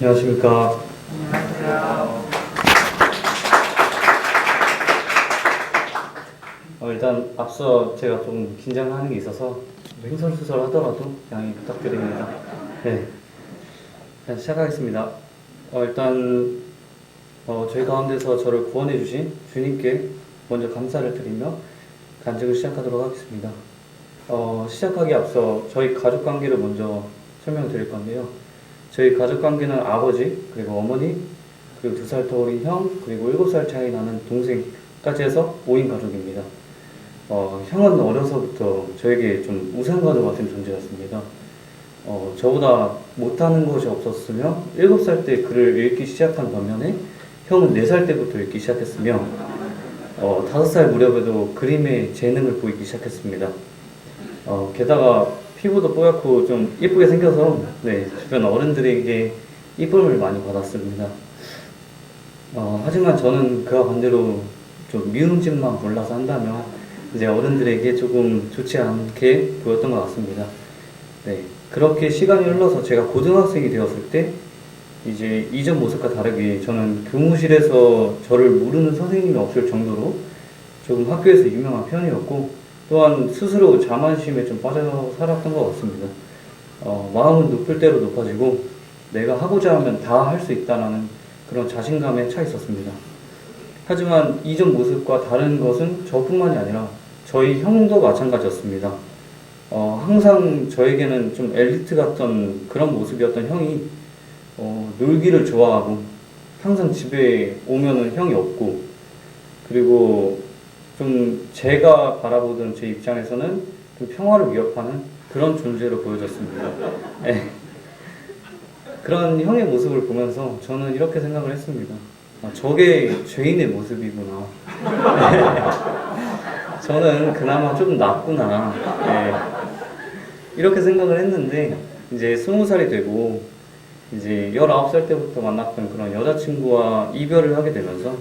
안녕하십니까. 안녕하세요. 일단 앞서 제가 좀 긴장하는 게 있어서 횡설수설 하더라도 양해 부탁드립니다. 네, 일단 시작하겠습니다. 일단 저희 가운데서 저를 구원해 주신 주님께 먼저 감사를 드리며 간증을 시작하도록 하겠습니다. 시작하기 앞서 저희 가족 관계를 먼저 설명드릴 건데요. 저희 가족 관계는 아버지, 그리고 어머니, 그리고 2살 더 어린 형, 그리고 7살 차이 나는 동생까지 해서 5인 가족입니다. 형은 어려서부터 저에게 좀 우상가족 같은 존재였습니다. 저보다 못하는 것이 없었으며 7살 때 글을 읽기 시작한 반면에 형은 4살 때부터 읽기 시작했으며 5살 무렵에도 그림의 재능을 보이기 시작했습니다. 게다가 피부도 뽀얗고 좀 이쁘게 생겨서 주변 어른들에게 이쁨을 많이 받았습니다. 하지만 저는 그와 반대로 좀 미운 짓만 몰라서 한다면 이제 어른들에게 조금 좋지 않게 보였던 것 같습니다. 그렇게 시간이 흘러서 제가 고등학생이 되었을 때 이제 이전 모습과 다르게 저는 교무실에서 저를 모르는 선생님이 없을 정도로 조금 학교에서 유명한 편이었고, 또한 스스로 자만심에 좀 빠져 살았던 것 같습니다. 마음은 높을 대로 높아지고 내가 하고자 하면 다 할 수 있다는 그런 자신감에 차 있었습니다. 하지만 이전 모습과 다른 것은 저뿐만이 아니라 저희 형도 마찬가지였습니다. 항상 저에게는 좀 엘리트 같던 그런 모습이었던 형이 놀기를 좋아하고 항상 집에 오면은 형이 없고, 그리고 좀 제가 바라보던 제 입장에서는 좀 평화를 위협하는 그런 존재로 보여졌습니다. 그런 형의 모습을 보면서 저는 이렇게 생각을 했습니다. 저게 죄인의 모습이구나. 저는 그나마 좀 낫구나. 이렇게 생각을 했는데, 이제 20살이 되고 이제 19살 때부터 만났던 그런 여자친구와 이별을 하게 되면서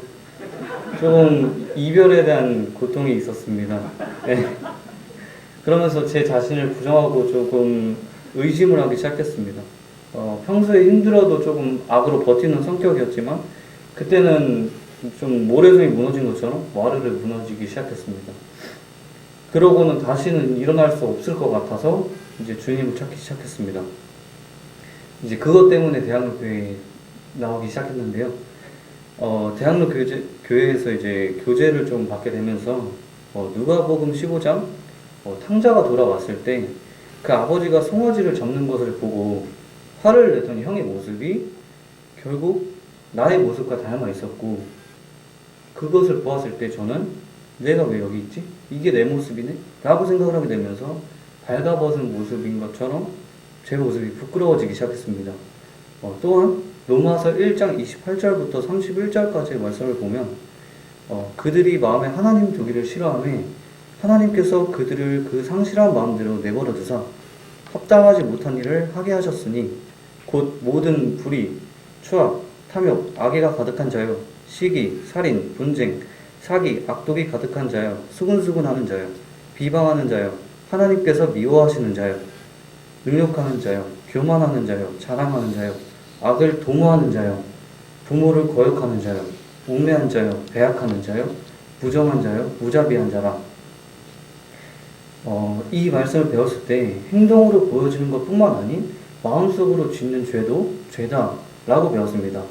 좀 이별에 대한 고통이 있었습니다. 그러면서 제 자신을 부정하고 조금 의심을 하기 시작했습니다. 평소에 힘들어도 조금 악으로 버티는 성격이었지만 그때는 좀 모래성이 무너진 것처럼 와르르 무너지기 시작했습니다. 그러고는 다시는 일어날 수 없을 것 같아서 이제 주님을 찾기 시작했습니다. 이제 그것 때문에 대학로교회에 나오기 시작했는데요. 대학로 교회에서 이제 교제를 좀 받게 되면서 누가복음 15장 탕자가 돌아왔을 때 그 아버지가 송아지를 잡는 것을 보고 화를 내던 형의 모습이 결국 나의 모습과 닮아 있었고, 그것을 보았을 때 저는 내가 왜 여기 있지? 이게 내 모습이네? 라고 생각을 하게 되면서 발가벗은 모습인 것처럼 제 모습이 부끄러워지기 시작했습니다. 또한 로마서 1장 28절부터 31절까지의 말씀을 보면 그들이 마음에 하나님 두기를 싫어하며 하나님께서 그들을 그 상실한 마음대로 내버려 두사 합당하지 못한 일을 하게 하셨으니 곧 모든 불의, 추악, 탐욕, 악의가 가득한 자요, 시기, 살인, 분쟁, 사기, 악독이 가득한 자요, 수군수군하는 자요, 비방하는 자요, 하나님께서 미워하시는 자요, 능욕하는 자요, 교만하는 자요, 자랑하는 자요, 악을 도모하는 자요, 부모를 거역하는 자요, 옥매한 자요, 배약하는 자요, 부정한 자요, 무자비한 자라. 이 말씀을 배웠을 때 행동으로 보여지는 것 뿐만 아닌 마음속으로 짓는 죄도 죄다 라고 배웠습니다.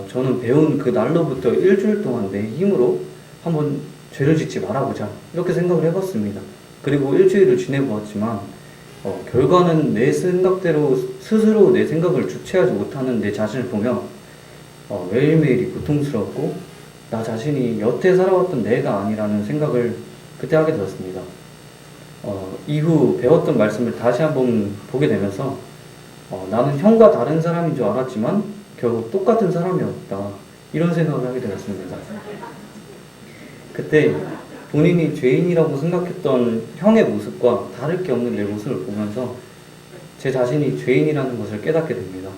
저는 배운 그 날로부터 일주일 동안 내 힘으로 한번 죄를 짓지 말아보자 이렇게 생각을 해봤습니다. 그리고 일주일을 지내보았지만 결과는 내 생각대로 스스로 내 생각을 주체하지 못하는 내 자신을 보며 매일매일이 고통스럽고 나 자신이 여태 살아왔던 내가 아니라는 생각을 그때 하게 되었습니다. 이후 배웠던 말씀을 다시 한번 보게 되면서 나는 형과 다른 사람인 줄 알았지만 결국 똑같은 사람이었다, 이런 생각을 하게 되었습니다. 그때 본인이 죄인이라고 생각했던 형의 모습과 다를 게 없는 내 모습을 보면서 제 자신이 죄인이라는 것을 깨닫게 됩니다.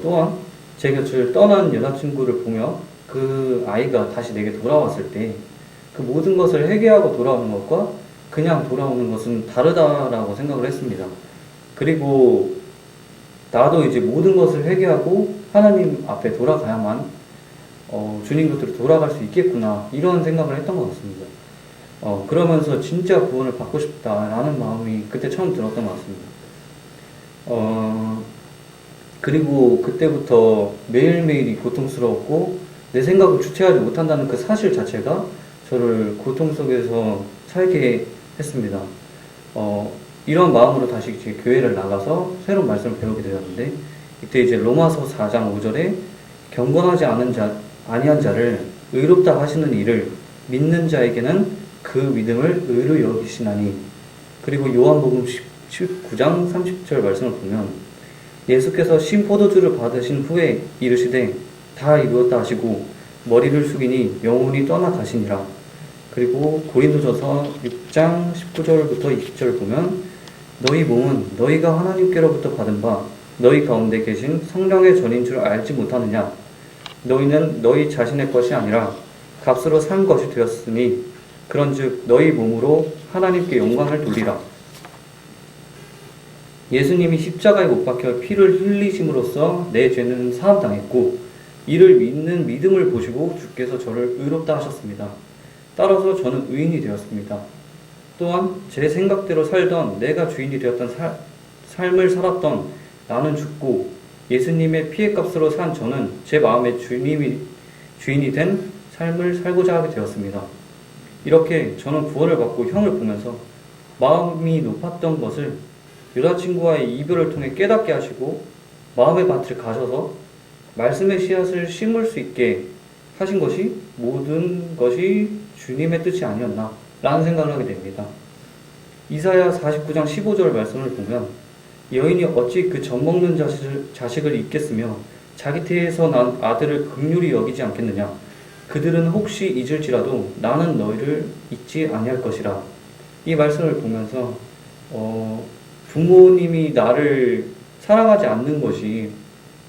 또한 제 곁을 떠난 여자친구를 보며 그 아이가 다시 내게 돌아왔을 때 그 모든 것을 회개하고 돌아오는 것과 그냥 돌아오는 것은 다르다라고 생각을 했습니다. 그리고 나도 이제 모든 것을 회개하고 하나님 앞에 돌아가야만 주님 곁으로 돌아갈 수 있겠구나, 이런 생각을 했던 것 같습니다. 그러면서 진짜 구원을 받고 싶다라는 마음이 그때 처음 들었던 것 같습니다. 그리고 그때부터 매일매일이 고통스러웠고 내 생각을 주체하지 못한다는 그 사실 자체가 저를 고통 속에서 살게 했습니다. 이런 마음으로 다시 이제 교회를 나가서 새로운 말씀을 배우게 되었는데, 이때 이제 로마서 4장 5절에 경건하지 아니한 자를 의롭다 하시는 이를 믿는 자에게는 그 믿음을 의로 여기시나니. 그리고 요한복음 19장 30절 말씀을 보면 예수께서 신 포도주를 받으신 후에 이르시되 다 이루었다 하시고 머리를 숙이니 영혼이 떠나가시니라. 그리고 고린도전서 6장 19절부터 20절 보면 너희 몸은 너희가 하나님께로부터 받은 바 너희 가운데 계신 성령의 전인 줄 알지 못하느냐. 너희는 너희 자신의 것이 아니라 값으로 산 것이 되었으니 그런즉 너희 몸으로 하나님께 영광을 돌리라. 예수님이 십자가에 못 박혀 피를 흘리심으로써 내 죄는 사함당했고 이를 믿는 믿음을 보시고 주께서 저를 의롭다 하셨습니다. 따라서 저는 의인이 되었습니다. 또한 제 생각대로 살던 내가 주인이 되었던 삶을 살았던 나는 죽고 예수님의 피의 값으로 산 저는 제 마음의 주인이 된 삶을 살고자 하게 되었습니다. 이렇게 저는 구원을 받고 형을 보면서 마음이 높았던 것을 여자친구와의 이별을 통해 깨닫게 하시고 마음의 밭을 가셔서 말씀의 씨앗을 심을 수 있게 하신 것이 모든 것이 주님의 뜻이 아니었나 라는 생각을 하게 됩니다. 이사야 49장 15절 말씀을 보면 여인이 어찌 그 젖먹는 자식을 잊겠으며 자기 태에서 난 아들을 긍휼히 여기지 않겠느냐. 그들은 혹시 잊을지라도 나는 너희를 잊지 아니할 것이라. 이 말씀을 보면서 부모님이 나를 사랑하지 않는 것이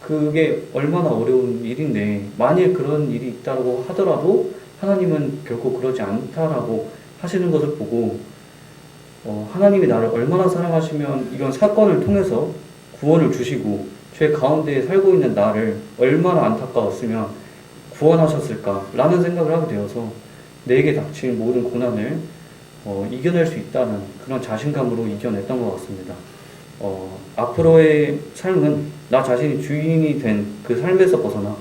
그게 얼마나 어려운 일인데, 만일 그런 일이 있다고 하더라도 하나님은 결코 그러지 않다라고 하시는 것을 보고 하나님이 나를 얼마나 사랑하시면 이런 사건을 통해서 구원을 주시고 죄 가운데 살고 있는 나를 얼마나 안타까웠으면 구원하셨을까라는 생각을 하게 되어서 내게 닥친 모든 고난을 이겨낼 수 있다는 그런 자신감으로 이겨냈던 것 같습니다. 앞으로의 삶은 나 자신이 주인이 된 그 삶에서 벗어나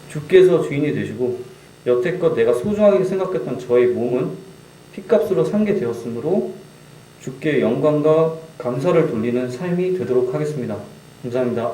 주께서 주인이 되시고 여태껏 내가 소중하게 생각했던 저의 몸은 피값으로 산게 되었으므로 주께 영광과 감사를 돌리는 삶이 되도록 하겠습니다. 감사합니다.